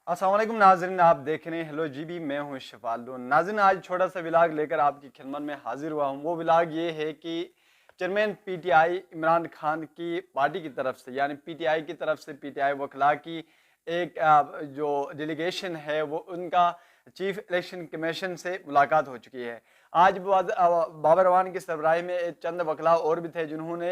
अस्सलाम वालेकुम नाज़रीन, आप देख रहे हैं हेलो जीबी। मैं हूं शफालू। नाज़रीन, आज छोटा सा व्लॉग लेकर आपकी खिदमत में हाजिर हुआ हूं। वो व्लॉग ये है कि चेयरमैन पीटीआई इमरान खान की पार्टी की तरफ से, यानी पीटीआई की तरफ से पीटीआई वकला की एक जो डेलीगेशन है वो उनका चीफ इलेक्शन कमीशन से मुलाकात हो चुकी है। आज बाबर अवान की सरबराही में एक चंद वकला और भी थे जिन्होंने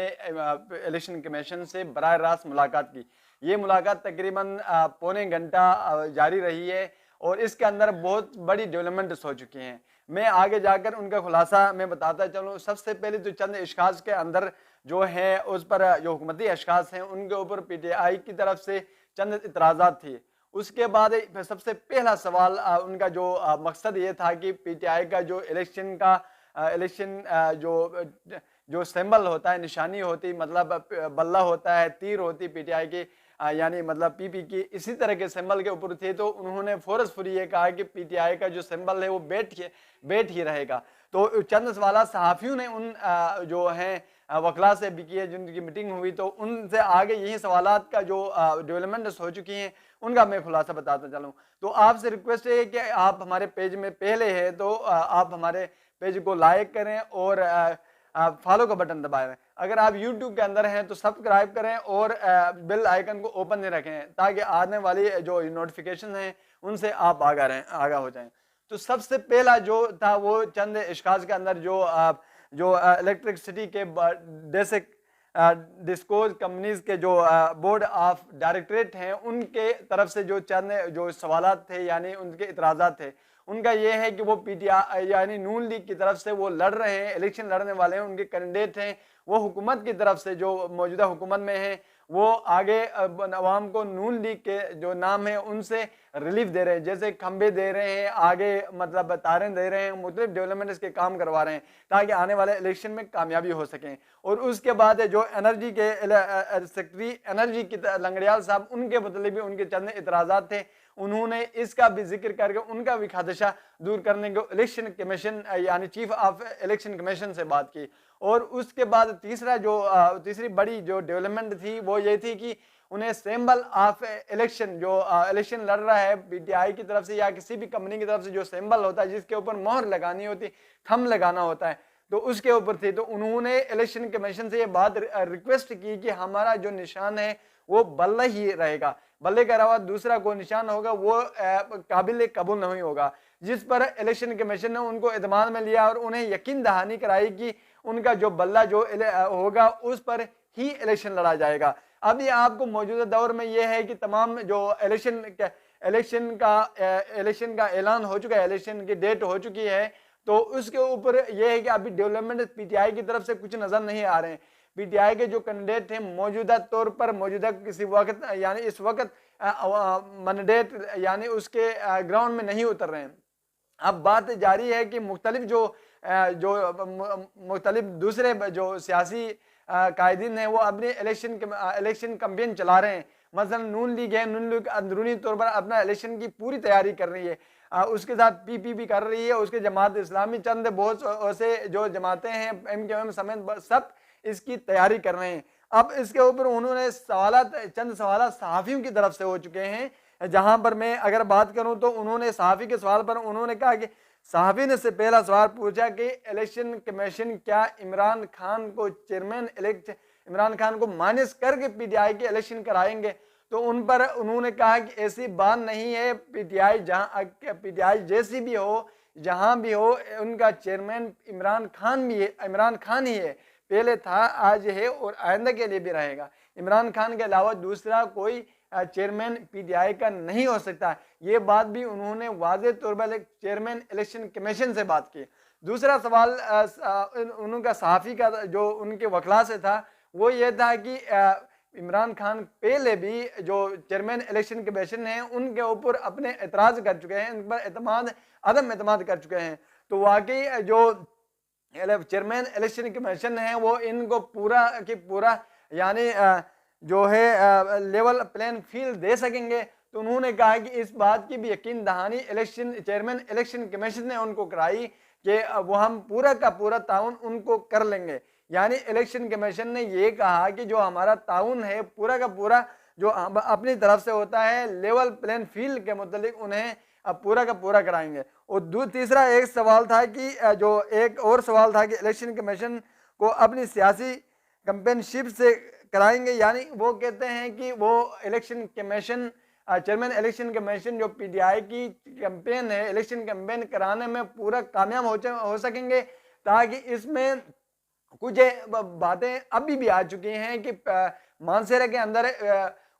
इलेक्शन कमीशन से बराह रास्त मुलाकात की। ये मुलाकात तकरीबन पौने घंटा जारी रही है और इसके अंदर बहुत बड़ी डेवलपमेंट्स हो चुकी हैं। मैं आगे जाकर उनका खुलासा मैं बताता चलूँ। सबसे पहले तो चंद अशखास के अंदर जो है उस पर जो हुकूमती अशखास हैं उनके ऊपर पीटीआई की तरफ से चंद इतराज़ात थी। उसके बाद सबसे पहला सवाल उनका जो मकसद ये था कि पीटीआई का जो इलेक्शन जो सिंबल होता है, निशानी होती, मतलब बल्ला होता है, तीर होती पीटीआई की, यानी मतलब पीपी की, इसी तरह के सिंबल के ऊपर थे। तो उन्होंने फोर्सफुली ये कहा कि पीटीआई का जो सिंबल है वो बैठ ही रहेगा। तो चंद सवाल सहाफ़ियों ने उन जो हैं वकला से भी किए, जिनकी मीटिंग हुई, तो उनसे आगे यही सवालात का जो डेवलपमेंट्स हो चुकी हैं उनका मैं खुलासा बताता चलूँ। तो आपसे रिक्वेस्ट है कि आप हमारे पेज में पहले है तो आप हमारे पेज को लाइक करें और फॉलो का बटन दबाएं। अगर आप YouTube के अंदर हैं तो सब्सक्राइब करें और बेल आइकन को ओपन नहीं रखें ताकि आने वाली जो नोटिफिकेशन हैं उनसे आप आगा हो जाएं। तो सबसे पहला जो था वो चंद इश्कास के अंदर जो इलेक्ट्रिसिटी के बेसिक डिस्कोज कंपनीज के जो बोर्ड ऑफ डायरेक्टरेट हैं उनके तरफ से जो चंद जो सवालात थे, यानी उनके इतराज़ात थे, उनका ये है कि वो पीटीआई यानी नून लीग की तरफ से वो लड़ रहे हैं, इलेक्शन लड़ने वाले हैं, उनके कैंडिडेट हैं, वो हुकूमत की तरफ से जो मौजूदा हुकूमत में है वो आगे अवाम को नून लीग के जो नाम है उनसे रिलीफ दे रहे हैं, जैसे खंबे दे रहे हैं, आगे मतलब तारें दे रहे हैं, मुख्तलिफ डेवलपमेंट के काम करवा रहे हैं ताकि आने वाले इलेक्शन में कामयाबी हो सकें। और उसके बाद जो एनर्जी के सेक्रेटरी एनर्जी की लंगड़ियाल साहब, उनके मतलब भी उनके चंद इतराज़ात थे, उन्होंने इसका भी जिक्र करके उनका भी खदशा दूर करने को इलेक्शन कमीशन यानी चीफ ऑफ इलेक्शन कमीशन से बात की। और उसके बाद तीसरी बड़ी जो डेवलपमेंट थी वो ये थी कि उन्हें सिंबल ऑफ इलेक्शन जो इलेक्शन लड़ रहा है पीटीआई की तरफ से या किसी भी कंपनी की तरफ से, जो सिंबल होता है जिसके ऊपर मोहर लगानी होती, थंब लगाना होता है, तो उसके ऊपर थी। तो उन्होंने इलेक्शन कमीशन से ये बात रिक्वेस्ट की कि हमारा जो निशान है वो बल्ला ही रहेगा, बल्ले के अलावा दूसरा कोई निशान होगा वो काबिल कबूल नहीं होगा। जिस पर इलेक्शन कमीशन ने उनको एतमाद में लिया और उन्हें यकीन दहानी कराई कि उनका जो बल्ला जो होगा उस पर ही इलेक्शन लड़ा जाएगा। अभी आपको मौजूदा दौर में यह है कि तमाम जो इलेक्शन का ऐलान हो चुका है, इलेक्शन की डेट हो चुकी है, तो उसके ऊपर यह है कि अभी डेवलपमेंट पीटीआई की तरफ से कुछ नजर नहीं आ रहे हैं। पीटीआई के जो कैंडिडेट हैं मौजूदा तौर पर मौजूदा किसी वक्त यानी इस वक्त मैंडेट यानी उसके ग्राउंड में नहीं उतर रहे हैं। अब बात जारी है कि मुख्तलिफ दूसरे जो सियासी कायदीन है वो अपने इलेक्शन कैंपेन चला रहे हैं। मसलन नून लीग है, नून लीग अंदरूनी तौर पर अपना इलेक्शन की पूरी तैयारी कर रही है, उसके साथ पीपी भी कर रही है, उसके जमात इस्लामी, चंद बहुत ऐसे जो जमातें हैं एमक्यूएम समेत सब इसकी तैयारी कर रहे हैं। अब इसके ऊपर उन्होंने चंद सवाल सहाफ़ियों की तरफ से हो चुके हैं, जहां पर मैं अगर बात करूं तो उन्होंने सहाफ़ी के सवाल पर उन्होंने कहा कि सहाफ़ी ने से पहला सवाल पूछा कि इलेक्शन कमीशन क्या इमरान खान को माइनस करके पीटीआई के इलेक्शन कराएंगे। तो उन पर उन्होंने कहा कि ऐसी बात नहीं है, पीटीआई जैसी भी हो, जहां भी हो, उनका चेयरमैन इमरान खान ही है, पहले था, आज है और आइंदा के लिए भी रहेगा। इमरान खान के अलावा दूसरा कोई चेयरमैन पीटीआई का नहीं हो सकता। ये बात भी उन्होंने वाज़े तौर पर चेयरमैन इलेक्शन कमीशन से बात की। दूसरा सवाल उनका सहाफ़ी का जो उनके वकला से था वो ये था कि इमरान खान पहले भी जो चेयरमैन इलेक्शन कमीशन है उनके ऊपर अपने एतराज़ कर चुके हैं, उन पर अदम एतमाद कर चुके हैं। तो वाकई जो चेयरमैन इलेक्शन कमीशन है वो इनको पूरा यानी जो है लेवल प्लेन फील्ड दे सकेंगे। तो उन्होंने कहा कि इस बात की भी यकीन दहानी चेयरमैन इलेक्शन कमीशन ने उनको कराई कि वो हम पूरा का पूरा ताउन उनको कर लेंगे। यानी इलेक्शन कमीशन ने ये कहा कि जो हमारा ताउन है पूरा का पूरा जो अपनी तरफ से होता है लेवल प्लेन फील्ड के मुतालिक उन्हें पूरा का पूरा कराएंगे। और तीसरा एक सवाल था कि जो एक और सवाल था कि इलेक्शन कमीशन को अपनी सियासी कंपेनशिप से कराएंगे, यानी वो कहते हैं कि वो election commission chairman election commission जो पीटीआई की कैंपेन है, इलेक्शन कैंपेन कराने में पूरा कामयाब हो सकेंगे, ताकि इसमें कुछ बातें अभी भी आ चुकी हैं कि मानसेरा के अंदर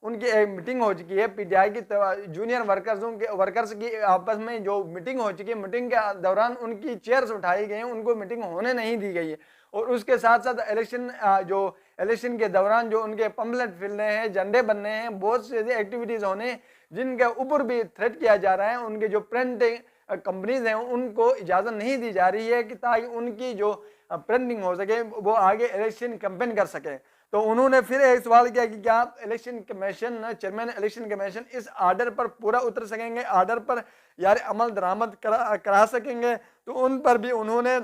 उनकी एक मीटिंग हो चुकी है पीटीआई की जूनियर वर्कर्स की आपस में जो मीटिंग हो चुकी है, मीटिंग के दौरान उनकी चेयर्स उठाई गई हैं, उनको मीटिंग होने नहीं दी गई है। और उसके साथ साथ इलेक्शन के दौरान जो उनके पम्पलेट फिलने हैं, झंडे बनने हैं, बहुत से एक्टिविटीज होने जिनके ऊपर भी थ्रेट किया जा रहा है, उनके जो प्रिंटिंग कंपनीज हैं उनको इजाज़त नहीं दी जा रही है कि ताकि उनकी जो प्रिंटिंग हो सके वो आगे इलेक्शन कैंपेन कर सके। तो उन्होंने फिर एक सवाल किया कि क्या election commission chairman election commission इस आर्डर पर पूरा उतर सकेंगे, आर्डर पर यार अमल दरामद करा सकेंगे। तो उन पर भी उन्होंने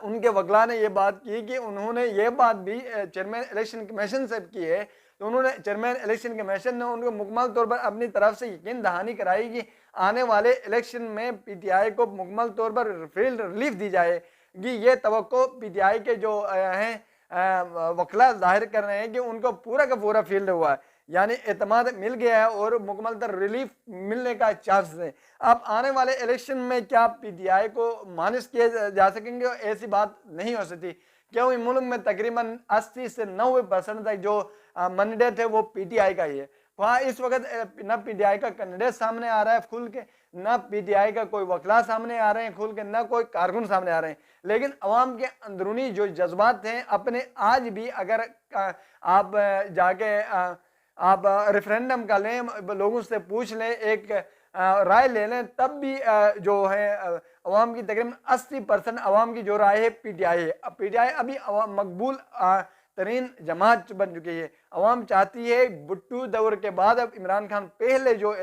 उनके वकला ने ये बात की कि उन्होंने ये बात भी चेयरमैन इलेक्शन कमीशन से की है। तो उन्होंने चेयरमैन इलेक्शन कमीशन ने उनको मुकम्मल तौर पर अपनी तरफ से यकीन दहानी कराई कि आने वाले इलेक्शन में पीटीआई को मुकम्मल तौर पर फील्ड रिलीफ दी जाएगी। ये तवक्को पीटीआई के जो हैं वकला जाहिर कर रहे हैं कि उनको पूरा का पूरा फील्ड हुआ है, यानी एतमाद मिल गया है और मुकम्मल तर रिलीफ मिलने का चांस है। अब आने वाले इलेक्शन में क्या पीटीआई को मानस किए जा सकेंगे? ऐसी बात नहीं हो सकती, क्योंकि मुल्क में तकरीबन 80 से 90% तक जो मैंडेट है वो पीटीआई का ही है। वहाँ इस वक्त न पीटीआई का कैंडिडेट सामने आ रहा है खुल के, न पीटीआई का कोई वकला सामने आ रहे हैं खुल के, न कोई कारकुन सामने आ रहे हैं। लेकिन अवाम के अंदरूनी जो जज्बात हैं अपने आज भी अगर आप जाके आप रेफरेंडम का लें, लोगों से पूछ लें, एक राय ले लें, तब भी जो है अवाम की तकरीबन 80% अवाम की जो राय है पीटीआई है। अब पीटीआई अभी मकबूल तरीन जमात बन चुकी है। अवाम चाहती है भुट्टो दौर के बाद अब इमरान खान पहले जो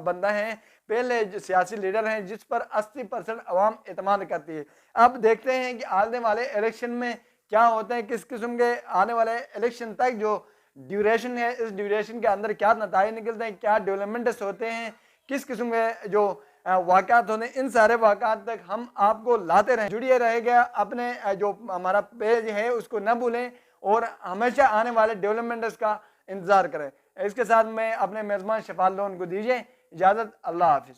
बंदा है, पहले जो सियासी लीडर हैं जिस पर 80% अवाम एतमाद करती है। अब देखते हैं कि आने वाले इलेक्शन में क्या होते हैं, किस किस्म के आने वाले इलेक्शन तक जो ड्यूरेशन है, इस ड्यूरेशन के अंदर क्या नताइज निकलते हैं, क्या डेवलपमेंट्स होते हैं, किस किस्म के जो वाक़ात होने, इन सारे वाक़ात तक हम आपको लाते रहें। जुड़िए रहेगा अपने जो हमारा पेज है उसको न भूलें और हमेशा आने वाले डेवलपमेंट्स का इंतज़ार करें। इसके साथ मैं अपने मेज़बान शफात लोन को दीजिए इजाज़त। अल्लाह हाफिज़।